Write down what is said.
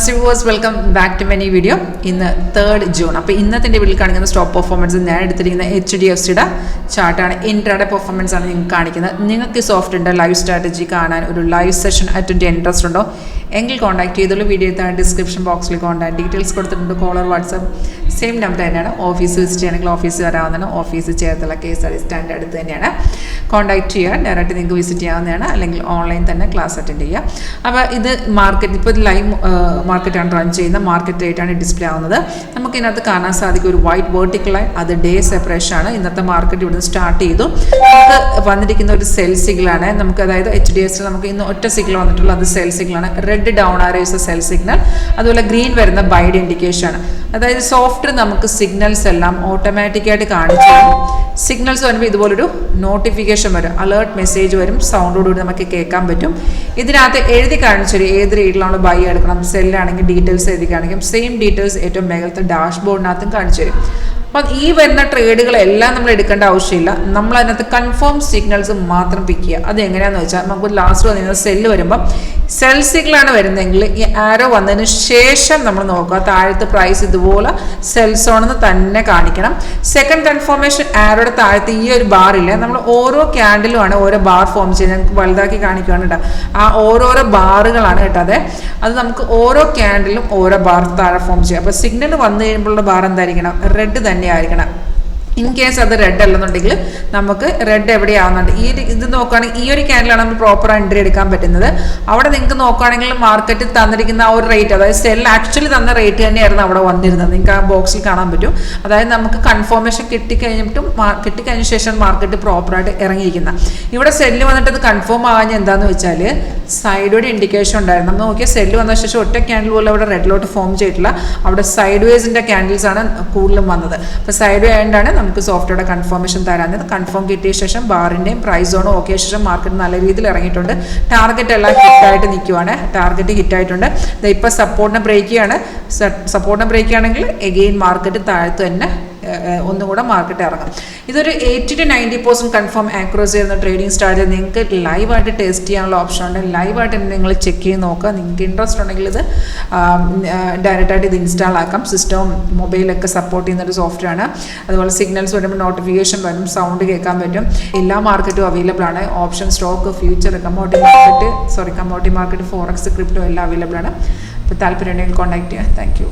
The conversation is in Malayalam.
Viewers, welcome back to many video. In the 3rd June. അപ്പോൾ ഇന്നത്തെ വീഡിയോയിൽ കാണിക്കുന്ന സ്റ്റോക്ക് പെർഫോമൻസ് ഞാൻ എടുത്തിരിക്കുന്ന HDFCയുടെ ചാർട്ടാണ്. ഇൻട്രാഡേ പെർഫോമൻസ് ആണ് നിങ്ങൾക്ക് കാണിക്കുന്നത്. നിങ്ങൾക്ക് സോഫ്റ്റ്വെയറിന്റെ ലൈവ് സ്ട്രാറ്റജി കാണാൻ ഒരു ലൈവ് സെഷൻ അറ്റൻഡ് ചെയ്യാൻ ഇൻട്രസ്റ്റ് ഉണ്ടോ എങ്കിൽ കോൺടാക്ട് ചെയ്തോളൂ. വീഡിയോ താഴെ ഡിസ്ക്രിപ്ഷൻ ബോക്സിൽ കോൺടാക്ട് ഡീറ്റെയിൽസ് കൊടുത്തിട്ടുണ്ട്. കോളർ വാട്സ്ആപ്പ് സെയിം നമ്പർ തന്നെയാണ്. ഓഫീസ് വിസിറ്റ് ചെയ്യണമെങ്കിൽ ഓഫീസ് വരാവുന്നതാണ്. ഓഫീസ് ചേർത്തുള്ള KSRTC സ്റ്റാൻഡ് അടുത്ത് തന്നെയാണ്. കോൺടാക്ട് ചെയ്യുക. ഡയറക്റ്റ് നിങ്ങൾക്ക് വിസിറ്റ് ചെയ്യാവുന്നതാണ്. അല്ലെങ്കിൽ ഓൺലൈൻ തന്നെ ക്ലാസ് അറ്റൻഡ് ചെയ്യുക. അപ്പോൾ ഇത് മാർക്കറ്റ് ഇപ്പോൾ ലൈവ് മാർക്കറ്റാണ് റൺ ചെയ്യുന്ന മാർക്കറ്റ് റേറ്റാണ് ഡിസ്പ്ലേ ആവുന്നത്. നമുക്ക് ഇതിനകത്ത് കാണാൻ സാധിക്കും ഒരു വൈറ്റ് വേർട്ടിക്കൽ ലൈൻ, അത് ഡേ സെപ്പറേഷൻ ആണ്. ഇന്നത്തെ മാർക്കറ്റ് ഇവിടുന്ന് സ്റ്റാർട്ട് ചെയ്തു. നമുക്ക് വന്നിരിക്കുന്ന ഒരു സെൽ സിഗ്നലാണ്. നമുക്ക് അതായത് HDFC നമുക്ക് ഇന്ന് ഒറ്റ സിഗ്നൽ വന്നിട്ടുള്ള അത് സെൽ സിഗ്നലാണ്. Red down arrow is A cell signal. അതുപോലെ ഗ്രീൻ വരുന്ന ബൈഡ് ഇൻഡിക്കേഷൻ ആണ്. അതായത് സോഫ്റ്റ്വെയർ നമുക്ക് സിഗ്നൽസ് എല്ലാം ഓട്ടോമാറ്റിക്കായിട്ട് കാണിച്ചു തരും. സിഗ്നൽസ് വരുമ്പോൾ ഇതുപോലൊരു നോട്ടിഫിക്കേഷൻ വരും, അലേർട്ട് മെസ്സേജ് വരും, സൗണ്ടോടുകൂടി നമുക്ക് കേൾക്കാൻ പറ്റും. ഇതിനകത്ത് എഴുതി കാണിച്ചു തരും ഏത് റേറ്റിലാണ് ബൈ എടുക്കണം. സെല്ലാണെങ്കിൽ ഡീറ്റെയിൽസ് എഴുതി കാണിക്കും. സെയിം ഡീറ്റെയിൽസ് ഏറ്റവും മേഖലത്തെ ഡാഷ്ബോർഡിനകത്തും കാണിച്ചു തരും. അപ്പം ഈ വരുന്ന ട്രേഡുകളെല്ലാം നമ്മൾ എടുക്കേണ്ട ആവശ്യമില്ല. നമ്മൾ അതിനകത്ത് കൺഫേം സിഗ്നൽസ് മാത്രം പിക്ക് ചെയ്യുക. അത് എങ്ങനെയാണെന്ന് വെച്ചാൽ നമുക്ക് ലാസ്റ്റ് വന്നിരുന്ന സെല്ല് വരുമ്പം സെൽ സിഗ്നലാണ് വരുന്നതെങ്കിൽ ഈ ആരോ വന്നതിന് ശേഷം നമ്മൾ നോക്കുക. താഴത്തെ പ്രൈസ് ഇതുപോലെ സെൽ സോണെന്ന് തന്നെ കാണിക്കണം. സെക്കൻഡ് കൺഫർമേഷൻ ആരോടെ താഴത്ത് ഈ ഒരു ബാറില്ല. നമ്മൾ ഓരോ ക്യാൻഡിലുമാണ് ഓരോ ബാർ ഫോം ചെയ്യുന്നത്. നമുക്ക് വലുതാക്കി കാണിക്കുകയാണ് കേട്ടോ. ആ ഓരോരോ ബാറുകളാണ് കേട്ടോ. അത് നമുക്ക് ഓരോ ക്യാൻഡിലും ഓരോ ബാർ താഴെ ഫോം ചെയ്യാം. അപ്പോൾ സിഗ്നൽ വന്നു കഴിയുമ്പോഴുള്ള ബാർ എന്തായിരിക്കണം? റെഡ് തന്നെ ആയിരിക്കണം. ഇൻ കേസ് അത് റെഡ് അല്ലെന്നുണ്ടെങ്കിൽ നമുക്ക് റെഡ് എവിടെയാവുന്നുണ്ട്. ഇത് നോക്കുകയാണെങ്കിൽ ഈ ഒരു ക്യാൻഡിലാണ് നമ്മൾ പ്രോപ്പർ എൻട്രി എടുക്കാൻ പറ്റുന്നത്. അവിടെ നിങ്ങൾക്ക് നോക്കുകയാണെങ്കിൽ മാർക്കറ്റിൽ തന്നിരിക്കുന്ന ആ ഒരു റേറ്റ്, അതായത് സെൽ ആക്ച്വലി തന്ന റേറ്റ് തന്നെയായിരുന്നു അവിടെ വന്നിരുന്നത്. നിങ്ങൾക്ക് ആ ബോക്സിൽ കാണാൻ പറ്റും. അതായത് നമുക്ക് കൺഫർമേഷൻ കിട്ടിക്കഴിഞ്ഞ ശേഷം മാർക്കറ്റ് പ്രോപ്പറായിട്ട് ഇറങ്ങിയിരിക്കുന്ന ഇവിടെ സെല്ല് വന്നിട്ട് അത് കൺഫേം ആകാൻ എന്താണെന്ന് വെച്ചാൽ സൈഡ് വേ ഇൻഡിക്കേഷൻ ഉണ്ടായിരുന്നു. നമ്മൾ നോക്കിയാൽ സെല്ല് വന്ന ശേഷം ഒറ്റ ക്യാൻഡിൽ പോലും അവിടെ റെഡിലോട്ട് ഫോം ചെയ്തിട്ടില്ല. അവിടെ സൈഡ് വേസിൻ്റെ ക്യാൻഡിൽസ് ആണ് കൂടുതലും വന്നത്. അപ്പോൾ സൈഡ് വേ ആയതുകൊണ്ടാണ് നമുക്ക് സോഫ്റ്റ്വെയറുടെ കൺഫർമേഷൻ തരാഞ്ഞത്. കൺഫേം കിട്ടിയ ശേഷം ബാറിൻ്റെയും പ്രൈസ് സോണും ഓക്കെ ശേഷം മാർക്കറ്റ് നല്ല രീതിയിൽ ഇറങ്ങിയിട്ടുണ്ട്. ടാർഗറ്റ് എല്ലാം ഹിറ്റായിട്ട് നിൽക്കുവാണ്. ടാർഗറ്റ് ഹിറ്റായിട്ടുണ്ട്. ഇപ്പോൾ സപ്പോർട്ടിനെ ബ്രേക്ക് ചെയ്യാണ്. സപ്പോർട്ടിനെ ബ്രേക്ക് ആണെങ്കിൽ എഗെയിൻ മാർക്കറ്റ് താഴത്ത് തന്നെ ഒന്നുകൂടെ മാർക്കറ്റ് ഇറങ്ങും. ഇതൊരു 80 to 90% കൺഫേം ആക്യുറസി ചെയ്യുന്ന ട്രേഡിംഗ് സ്ട്രാറ്റജി നിങ്ങൾക്ക് ലൈവായിട്ട് ടെസ്റ്റ് ചെയ്യാനുള്ള ഓപ്ഷൻ ഉണ്ട്. ലൈവായിട്ട് നിങ്ങൾ ചെക്ക് ചെയ്ത് നോക്കുക. നിങ്ങൾക്ക് ഇൻട്രസ്റ്റ് ഉണ്ടെങ്കിൽ ഇത് ഡയറക്റ്റായിട്ട് ഇത് ഇൻസ്റ്റാൾ ആക്കാം. സിസ്റ്റവും മൊബൈലൊക്കെ സപ്പോർട്ട് ചെയ്യുന്നൊരു സോഫ്റ്റ്വെയർ ആണ്. അതുപോലെ സിഗ്നൽസ് വരുമ്പോൾ നോട്ടിഫിക്കേഷൻ വരും, സൗണ്ട് കേൾക്കാൻ പറ്റും. എല്ലാ മാർക്കറ്റും അവൈലബിൾ ആണ്. Option, stock, future, commodity market, forex, crypto എല്ലാം അവൈലബിൾ ആണ്. അപ്പോൾ താല്പര്യം ഉണ്ടെങ്കിൽ കോൺടാക്ട് ചെയ്യുക. Thank you.